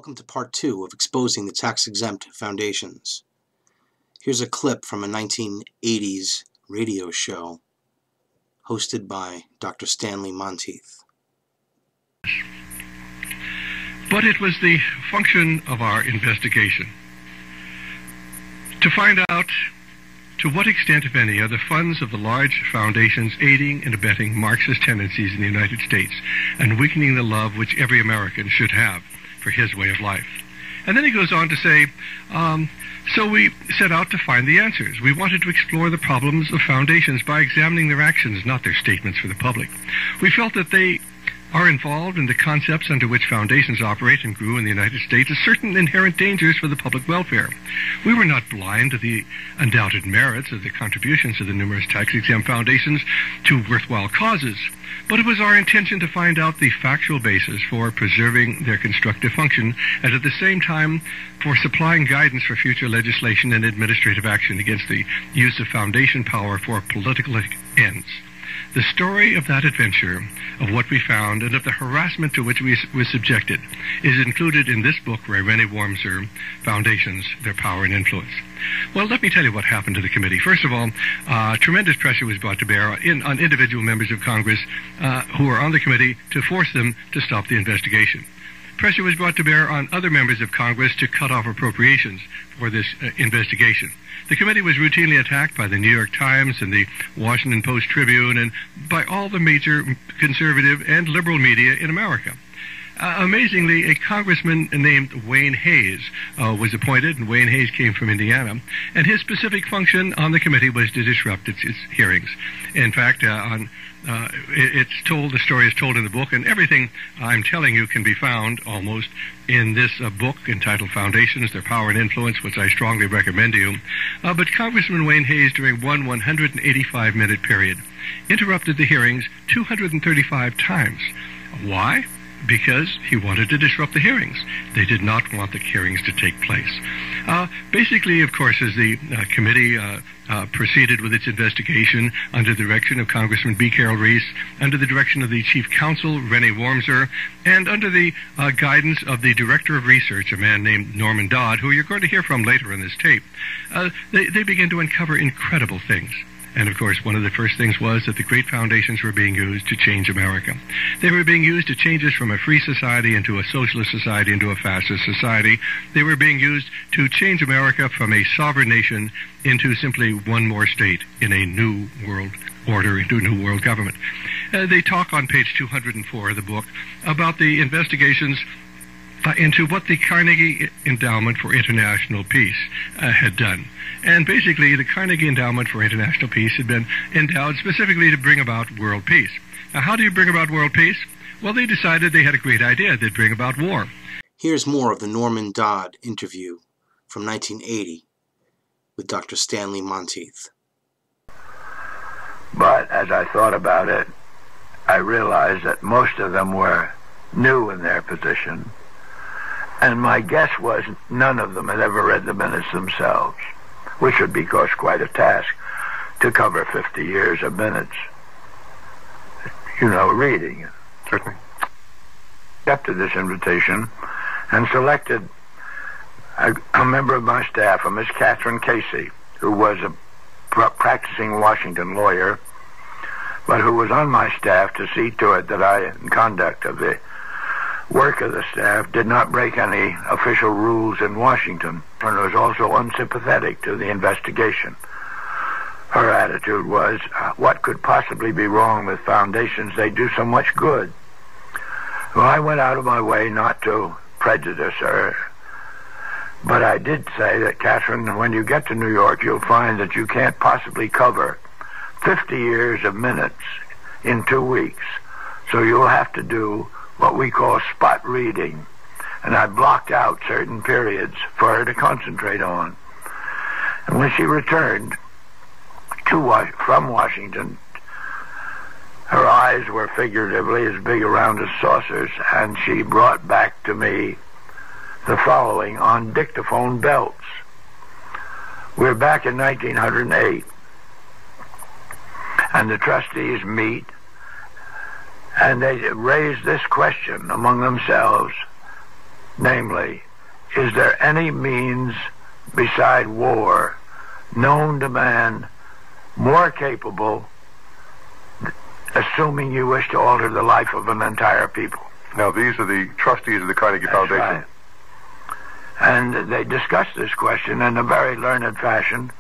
Welcome to part 2 of exposing the tax-exempt foundations. Here's a clip from a 1980s radio show hosted by Dr. Stanley Monteith. But it was the function of our investigation to find out to what extent, if any, are the funds of the large foundations aiding and abetting Marxist tendencies in the United States and weakening the love which every American should have for his way of life. And then he goes on to say, so we set out to find the answers. We wanted to explore the problems of foundations by examining their actions, not their statements for the public. We felt that they are involved in the concepts under which foundations operate and grew in the United States as certain inherent dangers for the public welfare. We were not blind to the undoubted merits of the contributions of the numerous tax-exempt foundations to worthwhile causes, but it was our intention to find out the factual basis for preserving their constructive function and at the same time for supplying guidance for future legislation and administrative action against the use of foundation power for political ends. The story of that adventure, of what we found, and of the harassment to which we were subjected is included in this book, René Wormser, Foundations, Their Power and Influence. Well, let me tell you what happened to the committee. First of all, tremendous pressure was brought to bear on individual members of Congress who were on the committee to force them to stop the investigation. Pressure was brought to bear on other members of Congress to cut off appropriations for this investigation. The committee was routinely attacked by the New York Times and the Washington Post-Tribune and by all the major conservative and liberal media in America. Amazingly, a congressman named Wayne Hayes was appointed, and Wayne Hayes came from Indiana, and his specific function on the committee was to disrupt its hearings. In fact, it's told, the story is told in the book, and everything I'm telling you can be found almost in this book entitled Foundations, Their Power and Influence, which I strongly recommend to you. But Congressman Wayne Hayes, during one 185-minute period, interrupted the hearings 235 times. Why? Because he wanted to disrupt the hearings. They did not want the hearings to take place. Basically, of course, as the committee proceeded with its investigation under the direction of Congressman B. Carroll Reese, under the direction of the Chief Counsel, René Wormser, and under the guidance of the Director of Research, a man named Norman Dodd, who you're going to hear from later in this tape, they began to uncover incredible things. And, of course, one of the first things was that the great foundations were being used to change America. They were being used to change us from a free society into a socialist society into a fascist society. They were being used to change America from a sovereign nation into simply one more state in a new world order, into a new world government. They talk on page 204 of the book about the investigations into what the Carnegie Endowment for International Peace had done. And basically, the Carnegie Endowment for International Peace had been endowed specifically to bring about world peace. Now, how do you bring about world peace? Well, they decided they had a great idea. They'd bring about war. Here's more of the Norman Dodd interview from 1980 with Dr. Stanley Monteith. But as I thought about it, I realized that most of them were new in their position. And my guess was none of them had ever read the minutes themselves, which would be, of course, quite a task to cover 50 years of minutes. You know, reading. Certainly. Accepted this invitation and selected a member of my staff, a Miss Catherine Casey, who was a practicing Washington lawyer, but who was on my staff to see to it that I, in conduct of the work of the staff, did not break any official rules in Washington, and was also unsympathetic to the investigation. Her attitude was, what could possibly be wrong with foundations? They do so much good. Well, I went out of my way not to prejudice her, but I did say that, Catherine, when you get to New York, you'll find that you can't possibly cover 50 years of minutes in 2 weeks, so you'll have to do what we call spot reading. And I blocked out certain periods for her to concentrate on. And when she returned from Washington, her eyes were figuratively as big around as saucers, and she brought back to me the following on dictaphone belts. We're back in 1908, and the trustees meet, and they raise this question among themselves: Namely, is there any means beside war known to man more capable, assuming you wish to alter the life of an entire people? Now, these are the trustees of the Carnegie Foundation. Right. And they discussed this question in a very learned fashion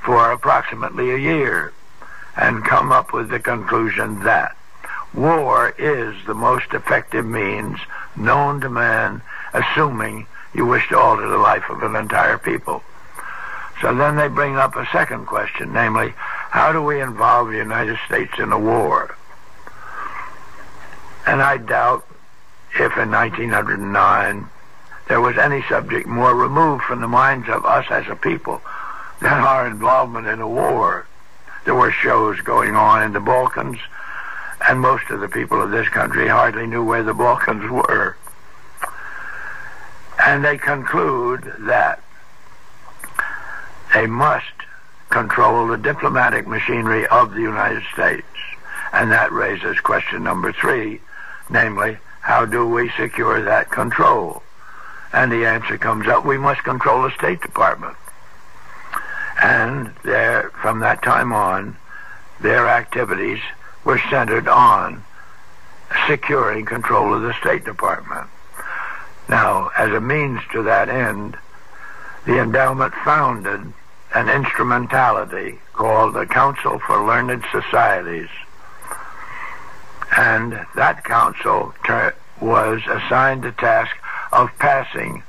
for approximately a year and come up with the conclusion that war is the most effective means known to man, assuming you wish to alter the life of an entire people. So then they bring up a second question, namely, how do we involve the United States in a war? And I doubt if in 1909 there was any subject more removed from the minds of us as a people than our involvement in a war. There were shows going on in the Balkans, and most of the people of this country hardly knew where the Balkans were. And they conclude that they must control the diplomatic machinery of the United States. And that raises question number 3, namely, how do we secure that control? And the answer comes up, we must control the State Department. And from that time on, their activities were centered on securing control of the State Department. Now, as a means to that end, the endowment founded an instrumentality called the Council for Learned Societies. And that council was assigned the task of passing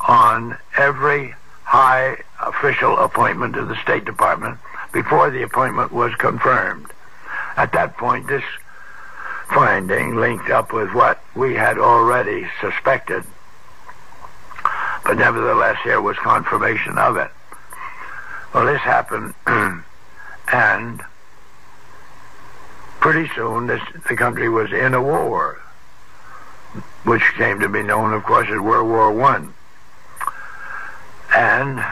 on every high official appointment to the State Department before the appointment was confirmed. At that point, this finding linked up with what we had already suspected, but nevertheless here was confirmation of it. Well, this happened, and pretty soon the country was in a war, which came to be known, of course, as World War I. And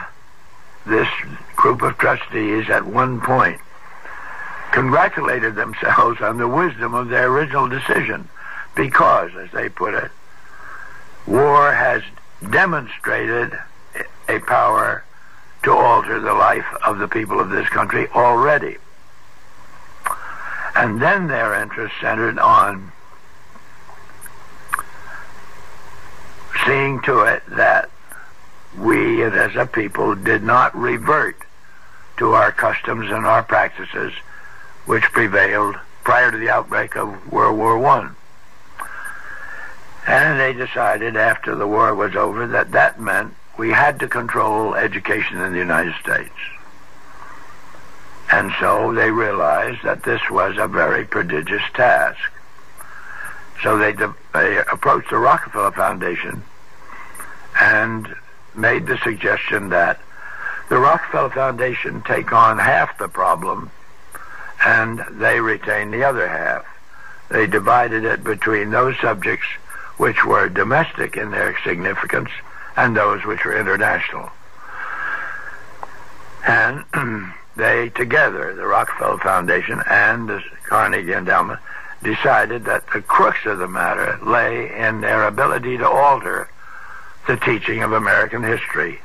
this group of trustees at one point congratulated themselves on the wisdom of their original decision because, as they put it, war has demonstrated a power to alter the life of the people of this country already. And then their interest centered on seeing to it that we as a people did not revert to our customs and our practices which prevailed prior to the outbreak of World War I. And they decided after the war was over that that meant we had to control education in the United States. And so they realized that this was a very prodigious task. So they approached the Rockefeller Foundation and made the suggestion that the Rockefeller Foundation take on half the problem and they retain the other half. They divided it between those subjects which were domestic in their significance and those which were international. And they together, the Rockefeller Foundation and the Carnegie Endowment, decided that the crux of the matter lay in their ability to alter the teaching of American history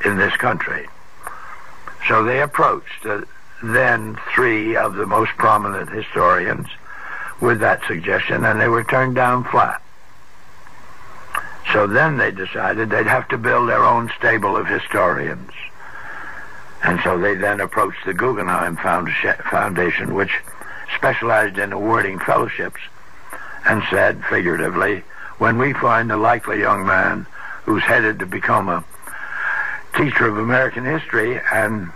in this country. So they approached then 3 of the most prominent historians with that suggestion, and they were turned down flat. So then they decided they'd have to build their own stable of historians. And so they then approached the Guggenheim Foundation, which specialized in awarding fellowships, and said, figuratively, when we find a likely young man who's headed to become a teacher of American history, and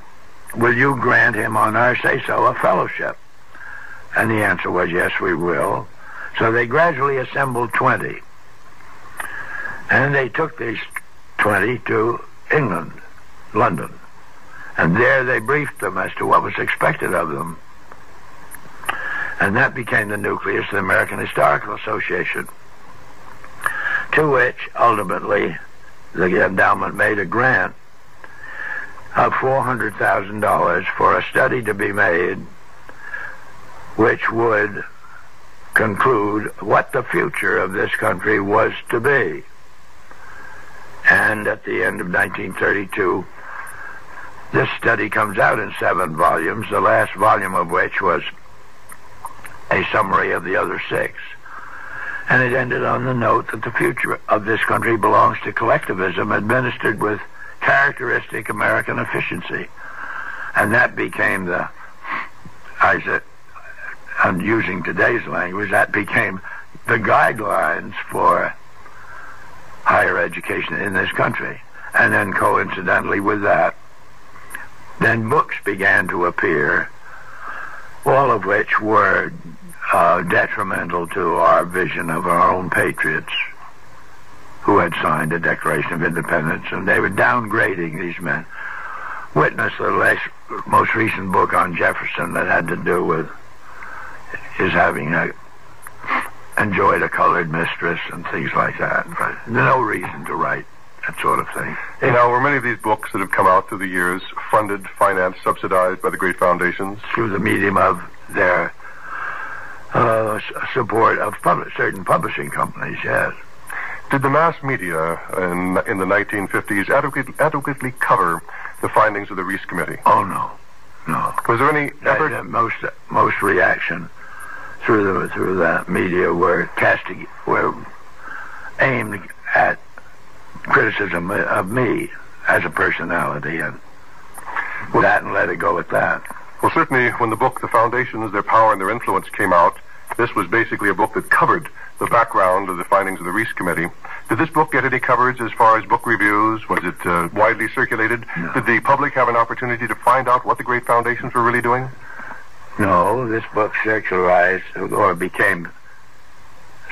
will you grant him, on our say-so, a fellowship? And the answer was, yes, we will. So they gradually assembled 20. And they took these 20 to England, London. And there they briefed them as to what was expected of them. And that became the nucleus of the American Historical Association, to which, ultimately, the endowment made a grant of $400,000 for a study to be made which would conclude what the future of this country was to be. And at the end of 1932, this study comes out in 7 volumes, the last volume of which was a summary of the other 6. And it ended on the note that the future of this country belongs to collectivism administered with characteristic American efficiency. And that became I'm using today's language, that became the guidelines for higher education in this country. And then coincidentally with that, then books began to appear, all of which were detrimental to our vision of our own patriots who had signed the Declaration of Independence, and they were downgrading these men. Witness the most recent book on Jefferson that had to do with his having enjoyed a colored mistress and things like that. But no reason to write that sort of thing. Now, were many of these books that have come out through the years funded, financed, subsidized by the great foundations? Through the medium of their support of certain publishing companies, yes. Did the mass media in the 1950s adequately cover the findings of the Reese Committee? Oh, no. Was there any effort? Most reaction through the media were aimed at criticism of me as a personality, and let it go at that. Well, certainly when the book, The Foundations, Their Power and Their Influence, came out, this was basically a book that covered the background of the findings of the Reese Committee. Did this book get any coverage as far as book reviews? Was it widely circulated? No. Did the public have an opportunity to find out what the great foundations were really doing? No, this book circularized, or became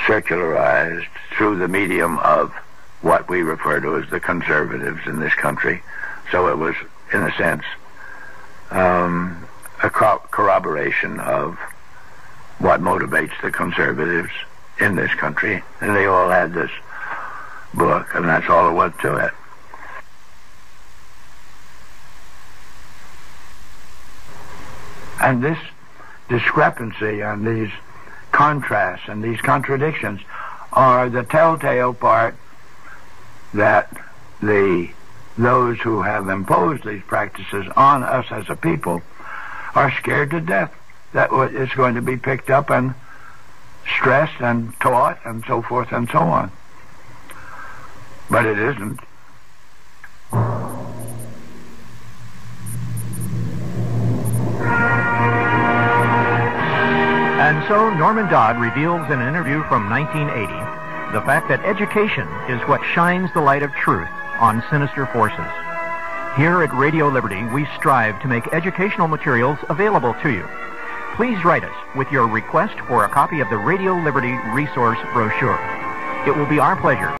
circularized through the medium of what we refer to as the conservatives in this country. So it was, in a sense, a corroboration of what motivates the conservatives in this country. And they all had this book, and that's all there was to it. And this discrepancy and these contrasts and these contradictions are the telltale part that those who have imposed these practices on us as a people are scared to death that it's going to be picked up and stressed and taught and so forth and so on. But it isn't. And so Norman Dodd reveals in an interview from 1980 the fact that education is what shines the light of truth on sinister forces. Here at Radio Liberty, we strive to make educational materials available to you. Please write us with your request for a copy of the Radio Liberty Resource Brochure. It will be our pleasure